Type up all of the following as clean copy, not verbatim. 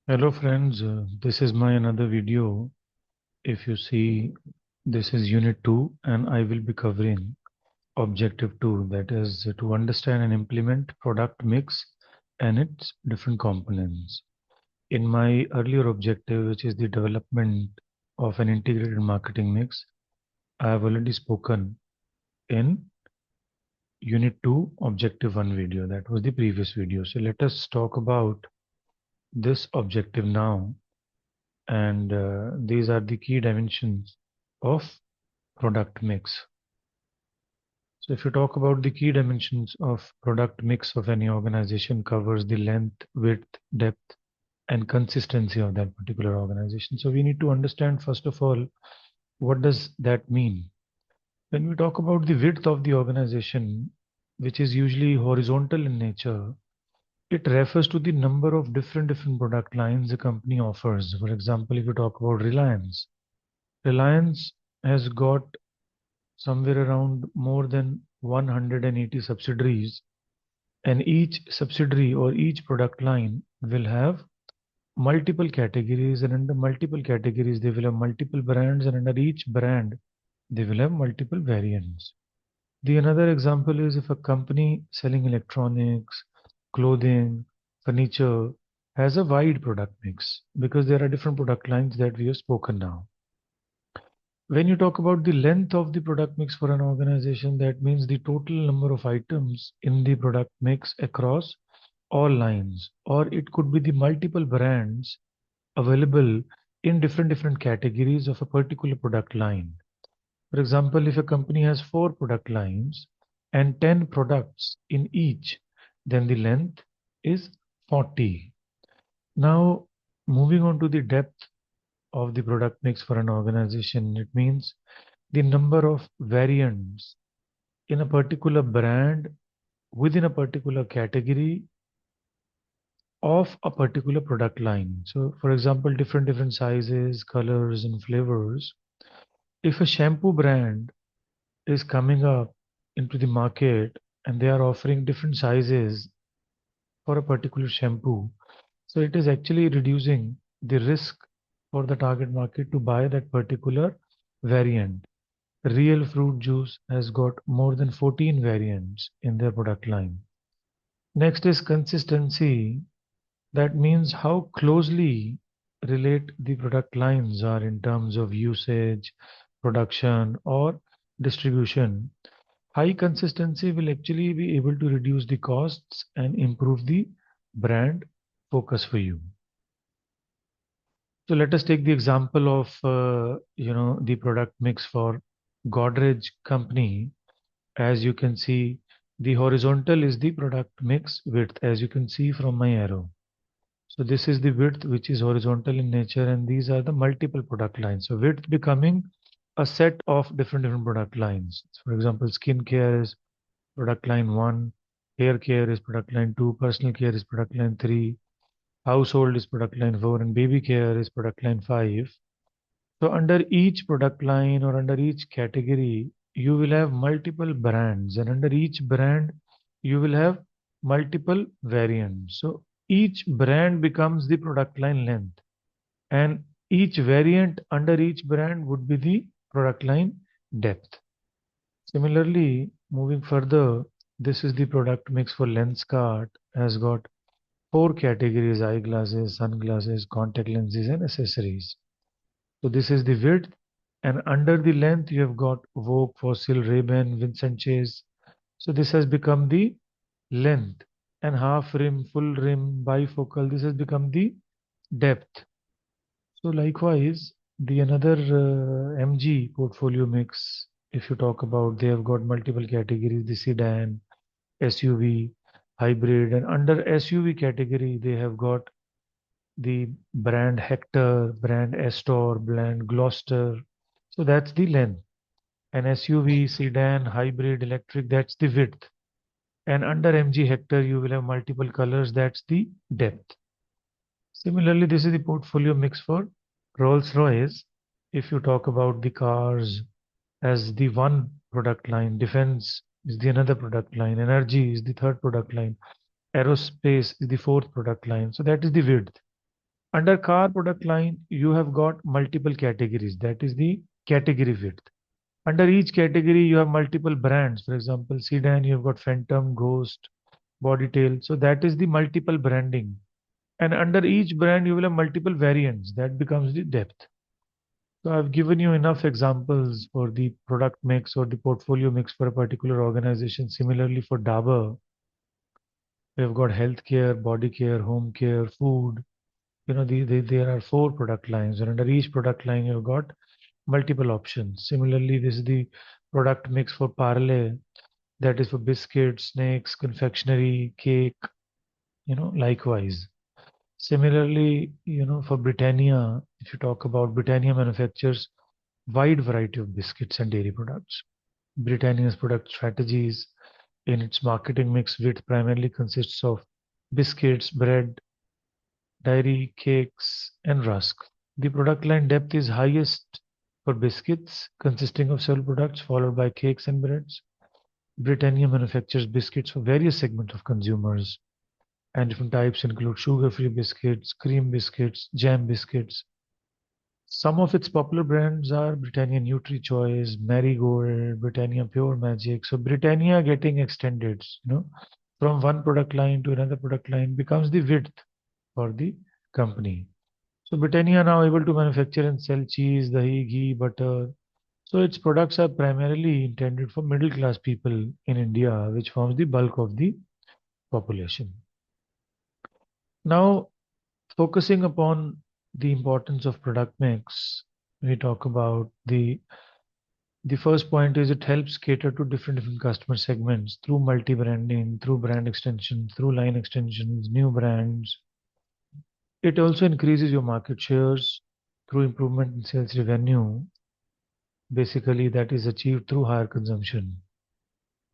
Hello friends, this is my another video. If you see, this is unit 2 and I will be covering objective 2, that is to understand and implement product mix and its different components. In my earlier objective, which is the development of an integrated marketing mix, I have already spoken in unit 2 objective 1 video. That was the previous video. So let us talk about this objective now, and these are the key dimensions of product mix. So if you talk about the key dimensions of product mix of any organization, covers the length, width, depth, and consistency of that particular organization. So we need to understand, first of all, what does that mean? When we talk about the width of the organization, which is usually horizontal in nature, it refers to the number of different product lines a company offers. For example, if you talk about Reliance has got somewhere around more than 180 subsidiaries, and each subsidiary or each product line will have multiple categories, and under multiple categories they will have multiple brands, and under each brand they will have multiple variants. The another example is if a company selling electronics, clothing, furniture has a wide product mix, because there are different product lines that we have spoken now. When you talk about the length of the product mix for an organization, that means the total number of items in the product mix across all lines, or it could be the multiple brands available in different categories of a particular product line. For example, if a company has 4 product lines and 10 products in each, then the length is 40. Now, moving on to the depth of the product mix for an organization, it means the number of variants in a particular brand within a particular category of a particular product line. So, for example, different sizes, colors, and flavors. If a shampoo brand is coming up into the market and they are offering different sizes for a particular shampoo, so it is actually reducing the risk for the target market to buy that particular variant. Real fruit juice has got more than 14 variants in their product line. Next is consistency. That means how closely relate the product lines are in terms of usage, production, or distribution. High consistency will actually be able to reduce the costs and improve the brand focus for you. So let us take the example of the product mix for Godrej company. As you can see, the horizontal is the product mix width, as you can see from my arrow. So this is the width which is horizontal in nature, and these are the multiple product lines. So width becoming a set of different product lines. For example, skincare is product line 1, hair care is product line 2, personal care is product line 3, household is product line 4, and baby care is product line 5. So under each product line or under each category, you will have multiple brands, and under each brand, you will have multiple variants. So each brand becomes the product line length, and each variant under each brand would be the product line depth. Similarly, moving further, this is the product mix for Lenskart, has got 4 categories: eyeglasses, sunglasses, contact lenses, and accessories. So this is the width, and under the length you have got Vogue, Fossil, Ray-Ban, Vincent Chase. So this has become the length, and half rim, full rim, bifocal. This has become the depth. So likewise, the another MG portfolio mix, if you talk about, they have got multiple categories: the sedan, SUV, hybrid, and under SUV category they have got the brand Hector, brand Astor, brand Gloucester. So that's the length. An SUV, sedan, hybrid, electric, that's the width. And under MG Hector, you will have multiple colors, that's the depth. Similarly, this is the portfolio mix for Rolls-Royce. If you talk about the cars as the one product line, defense is the another product line, energy is the third product line, aerospace is the fourth product line. So that is the width. Under car product line, you have got multiple categories. That is the category width. Under each category, you have multiple brands. For example, sedan, you have got Phantom, Ghost, Bodytail. So that is the multiple branding. And under each brand, you will have multiple variants. That becomes the depth. So I've given you enough examples for the product mix or the portfolio mix for a particular organization. Similarly, for Dabur, we have got healthcare, body care, home care, food. There are four product lines, and under each product line, you've got multiple options. Similarly, this is the product mix for Parle, that is for biscuits, snacks, confectionery, cake, likewise. Similarly, for Britannia, if you talk about Britannia manufactures wide variety of biscuits and dairy products. Britannia's product strategies in its marketing mix width primarily consists of biscuits, bread, dairy, cakes, and rusk. The product line depth is highest for biscuits, consisting of several products, followed by cakes and breads. Britannia manufactures biscuits for various segments of consumers, and different types include sugar-free biscuits, cream biscuits, jam biscuits. Some of its popular brands are Britannia Nutri-Choice, Marigold, Britannia Pure Magic. So Britannia getting extended, from one product line to another product line becomes the width for the company. So Britannia now able to manufacture and sell cheese, dahi, ghee, butter. So its products are primarily intended for middle class people in India, which forms the bulk of the population. Now, focusing upon the importance of product mix, we talk about the first point is it helps cater to different customer segments through multi-branding, through brand extensions, through line extensions, new brands. It also increases your market shares through improvement in sales revenue. Basically, that is achieved through higher consumption.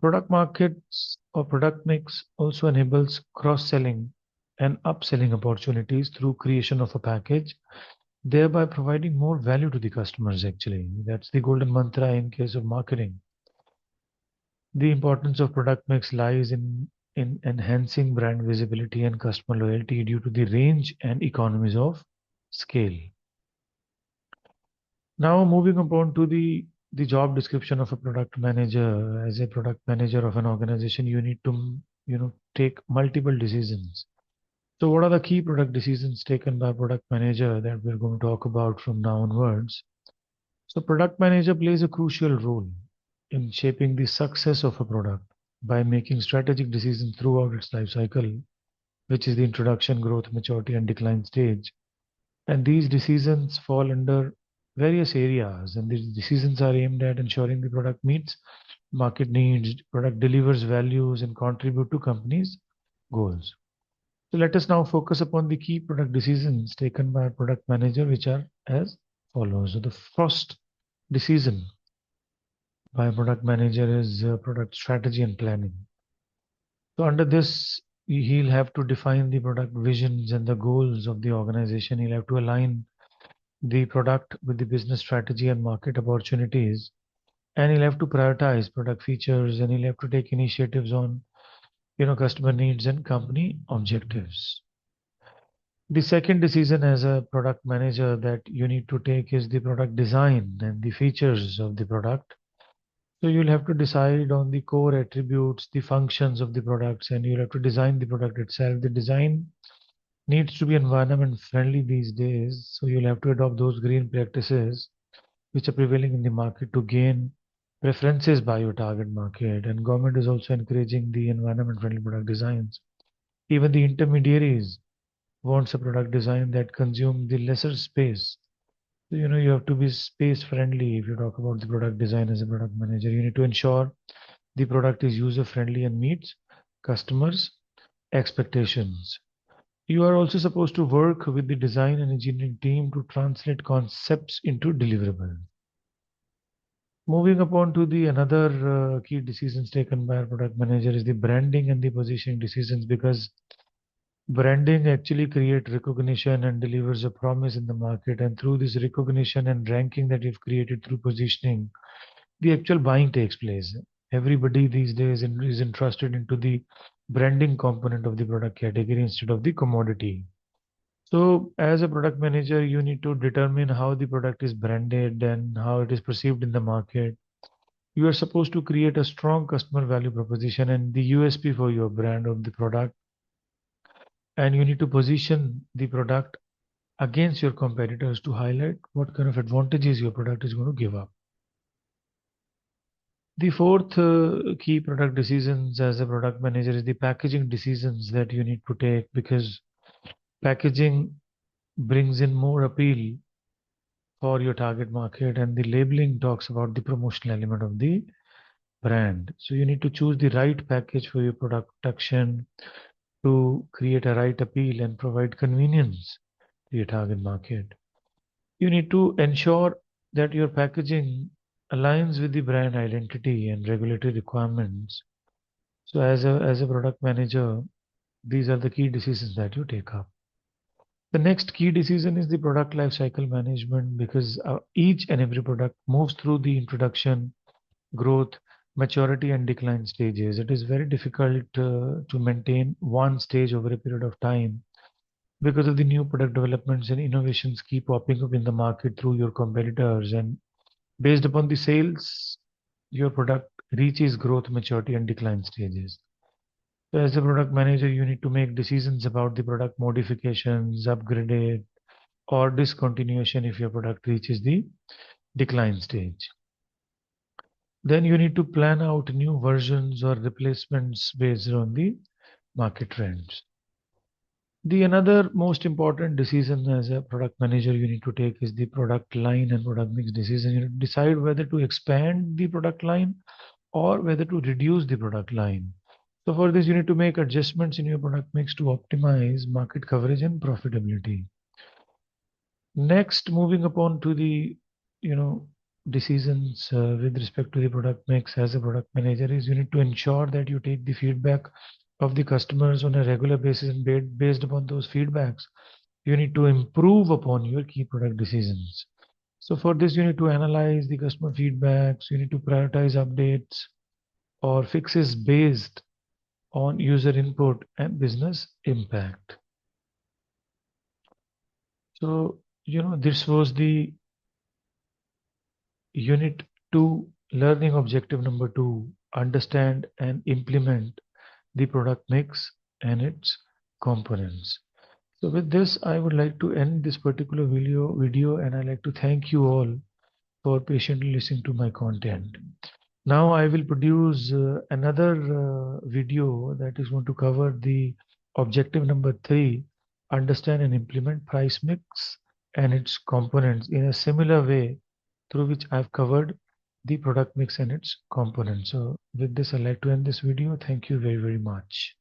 Product markets or product mix also enables cross-selling and upselling opportunities through creation of a package, thereby providing more value to the customers actually. That's the golden mantra in case of marketing. The importance of product mix lies in enhancing brand visibility and customer loyalty due to the range and economies of scale. Now moving upon to the job description of a product manager. As a product manager of an organization, you need to take multiple decisions. So what are the key product decisions taken by product manager that we're going to talk about from now onwards? So product manager plays a crucial role in shaping the success of a product by making strategic decisions throughout its life cycle, which is the introduction, growth, maturity, and decline stage. And these decisions fall under various areas, and these decisions are aimed at ensuring the product meets market needs, product delivers values, and contribute to companies' goals. So let us now focus upon the key product decisions taken by a product manager, which are as follows. So the first decision by a product manager is product strategy and planning. So under this, he'll have to define the product visions and the goals of the organization. He'll have to align the product with the business strategy and market opportunities. And he'll have to prioritize product features, and he'll have to take initiatives on, customer needs and company objectives. The second decision as a product manager that you need to take is the product design and the features of the product. So you'll have to decide on the core attributes, the functions of the products, and you'll have to design the product itself. The design needs to be environment friendly these days. So you'll have to adopt those green practices which are prevailing in the market to gain preferences by your target market. And government is also encouraging the environment friendly product designs. Even the intermediaries wants a product design that consume the lesser space. So, you have to be space friendly if you talk about the product design as a product manager. You need to ensure the product is user friendly and meets customers' expectations. You are also supposed to work with the design and engineering team to translate concepts into deliverable. Moving upon to the another key decisions taken by a product manager is the branding and the positioning decisions, because branding actually creates recognition and delivers a promise in the market. And through this recognition and ranking that you've created through positioning, the actual buying takes place. Everybody these days is interested into the branding component of the product category instead of the commodity. So, as a product manager, you need to determine how the product is branded and how it is perceived in the market. You are supposed to create a strong customer value proposition and the USP for your brand of the product. And you need to position the product against your competitors to highlight what kind of advantages your product is going to give up. The fourth key product decisions as a product manager is the packaging decisions that you need to take, because packaging brings in more appeal for your target market, and the labeling talks about the promotional element of the brand. So you need to choose the right package for your product protection to create a right appeal and provide convenience to your target market. You need to ensure that your packaging aligns with the brand identity and regulatory requirements. So as a product manager, these are the key decisions that you take up. The next key decision is the product life cycle management, because each and every product moves through the introduction, growth, maturity, and decline stages. It is very difficult to maintain one stage over a period of time because of the new product developments and innovations keep popping up in the market through your competitors. And based upon the sales, your product reaches growth, maturity, and decline stages. So as a product manager, you need to make decisions about the product modifications, upgraded, or discontinuation if your product reaches the decline stage. Then you need to plan out new versions or replacements based on the market trends. The another most important decision as a product manager you need to take is the product line and product mix decision. You need to decide whether to expand the product line or whether to reduce the product line. So for this, you need to make adjustments in your product mix to optimize market coverage and profitability. Next, moving upon to the, you know, decisions with respect to the product mix as a product manager is you need to ensure that you take the feedback of the customers on a regular basis, and based upon those feedbacks, you need to improve upon your key product decisions. So for this, you need to analyze the customer feedbacks, you need to prioritize updates or fixes based on user input and business impact. So, this was the Unit 2, learning objective number 2, understand and implement the product mix and its components. So with this, I would like to end this particular video, and I'd like to thank you all for patiently listening to my content. Now I will produce another video that is going to cover the objective number 3, understand and implement price mix and its components in a similar way through which I've covered the product mix and its components. So with this, I'd like to end this video. Thank you very, very much.